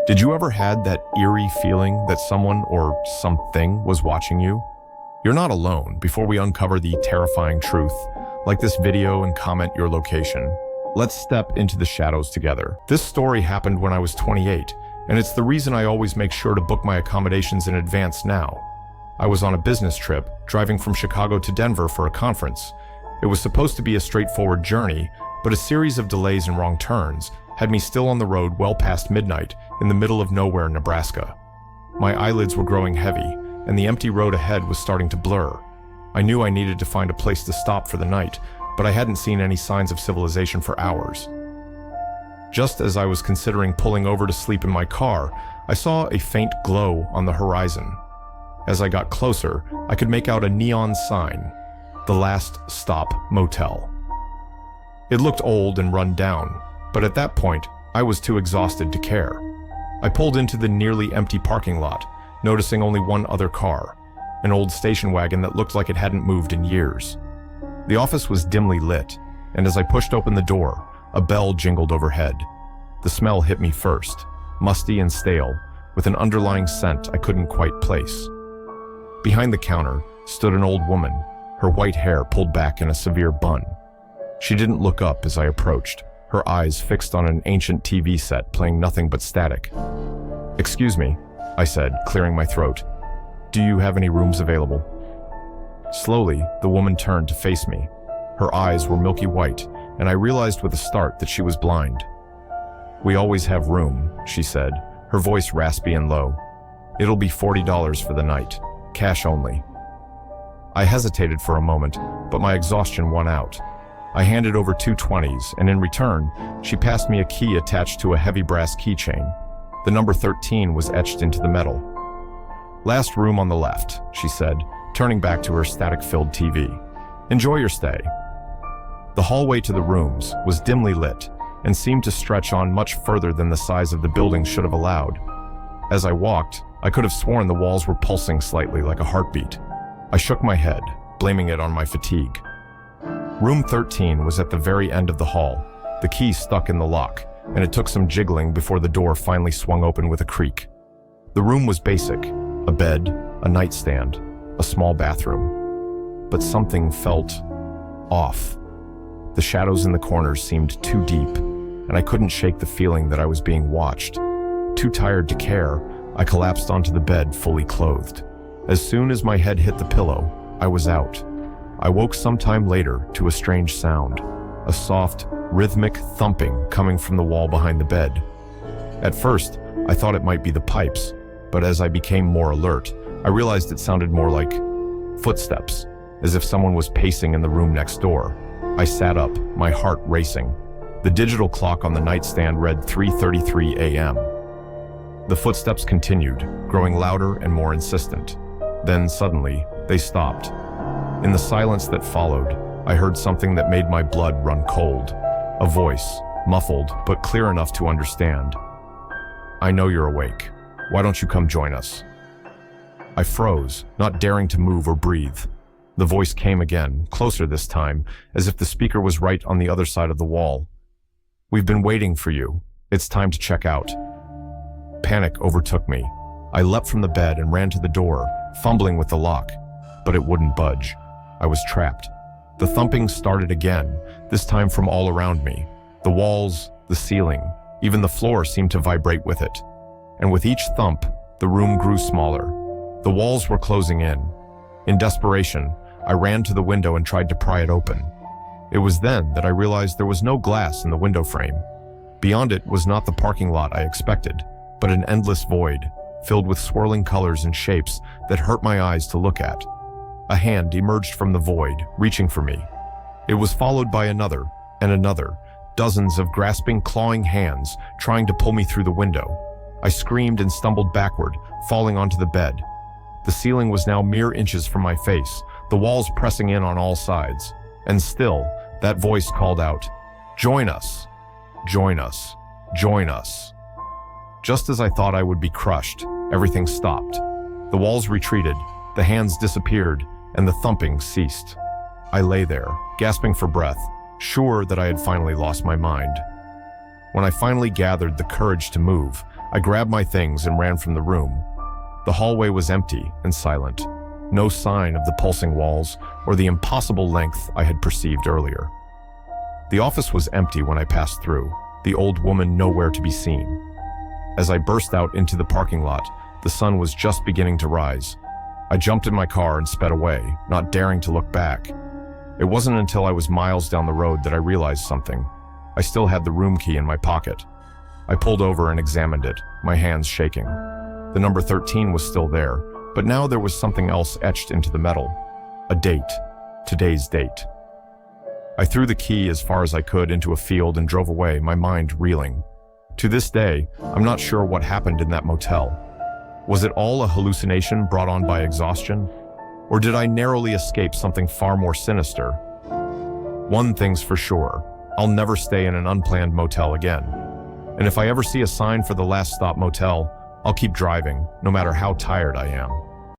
Did you ever had that eerie feeling that someone or something was watching you? You're not alone. Before we uncover the terrifying truth, like this video and comment your location. Let's step into the shadows together. This story happened when I was 28, and it's the reason I always make sure to book my accommodations in advance now. I was on a business trip, driving from Chicago to Denver for a conference. It was supposed to be a straightforward journey, but a series of delays and wrong turns had me still on the road well past midnight in the middle of nowhere, Nebraska. My eyelids were growing heavy, and the empty road ahead was starting to blur. I knew I needed to find a place to stop for the night, but I hadn't seen any signs of civilization for hours. Just as I was considering pulling over to sleep in my car, I saw a faint glow on the horizon. As I got closer, I could make out a neon sign, "The Last Stop Motel." It looked old and run down, but at that point, I was too exhausted to care. I pulled into the nearly empty parking lot, noticing only one other car, an old station wagon that looked like it hadn't moved in years. The office was dimly lit, and as I pushed open the door, a bell jingled overhead. The smell hit me first, musty and stale, with an underlying scent I couldn't quite place. Behind the counter stood an old woman, her white hair pulled back in a severe bun. She didn't look up as I approached, her eyes fixed on an ancient TV set playing nothing but static. "Excuse me," I said, clearing my throat. "Do you have any rooms available?" Slowly, the woman turned to face me. Her eyes were milky white, and I realized with a start that she was blind. "We always have room," she said, her voice raspy and low. "It'll be $40 for the night, cash only." I hesitated for a moment, but my exhaustion won out. I handed over 2 20s, and in return, she passed me a key attached to a heavy brass keychain. The number 13 was etched into the metal. "Last room on the left," she said, turning back to her static-filled TV. "Enjoy your stay." The hallway to the rooms was dimly lit and seemed to stretch on much further than the size of the building should have allowed. As I walked, I could have sworn the walls were pulsing slightly like a heartbeat. I shook my head, blaming it on my fatigue. Room 13 was at the very end of the hall, the key stuck in the lock, and it took some jiggling before the door finally swung open with a creak. The room was basic, a bed, a nightstand, a small bathroom. But something felt off. The shadows in the corners seemed too deep, and I couldn't shake the feeling that I was being watched. Too tired to care, I collapsed onto the bed fully clothed. As soon as my head hit the pillow, I was out. I woke sometime later to a strange sound, a soft, rhythmic thumping coming from the wall behind the bed. At first, I thought it might be the pipes, but as I became more alert, I realized it sounded more like footsteps, as if someone was pacing in the room next door. I sat up, my heart racing. The digital clock on the nightstand read 3:33 a.m. The footsteps continued, growing louder and more insistent. Then suddenly, they stopped. In the silence that followed, I heard something that made my blood run cold. A voice, muffled but clear enough to understand. "I know you're awake. Why don't you come join us?" I froze, not daring to move or breathe. The voice came again, closer this time, as if the speaker was right on the other side of the wall. "We've been waiting for you. It's time to check out." Panic overtook me. I leapt from the bed and ran to the door, fumbling with the lock, but it wouldn't budge. I was trapped. The thumping started again, this time from all around me. The walls, the ceiling, even the floor seemed to vibrate with it. And with each thump, the room grew smaller. The walls were closing in. In desperation, I ran to the window and tried to pry it open. It was then that I realized there was no glass in the window frame. Beyond it was not the parking lot I expected, but an endless void, filled with swirling colors and shapes that hurt my eyes to look at. A hand emerged from the void, reaching for me. It was followed by another, and another, dozens of grasping, clawing hands trying to pull me through the window. I screamed and stumbled backward, falling onto the bed. The ceiling was now mere inches from my face, the walls pressing in on all sides. And still, that voice called out, "Join us! Join us! Join us!" Just as I thought I would be crushed, everything stopped. The walls retreated, the hands disappeared, and the thumping ceased. I lay there, gasping for breath, sure that I had finally lost my mind. When I finally gathered the courage to move, I grabbed my things and ran from the room. The hallway was empty and silent. No sign of the pulsing walls or the impossible length I had perceived earlier. The office was empty when I passed through, the old woman nowhere to be seen. As I burst out into the parking lot, the sun was just beginning to rise. I jumped in my car and sped away, not daring to look back. It wasn't until I was miles down the road that I realized something. I still had the room key in my pocket. I pulled over and examined it, my hands shaking. The number 13 was still there, but now there was something else etched into the metal. A date. Today's date. I threw the key as far as I could into a field and drove away, my mind reeling. To this day, I'm not sure what happened in that motel. Was it all a hallucination brought on by exhaustion? Or did I narrowly escape something far more sinister? One thing's for sure, I'll never stay in an unplanned motel again. And if I ever see a sign for the Last Stop Motel, I'll keep driving, no matter how tired I am.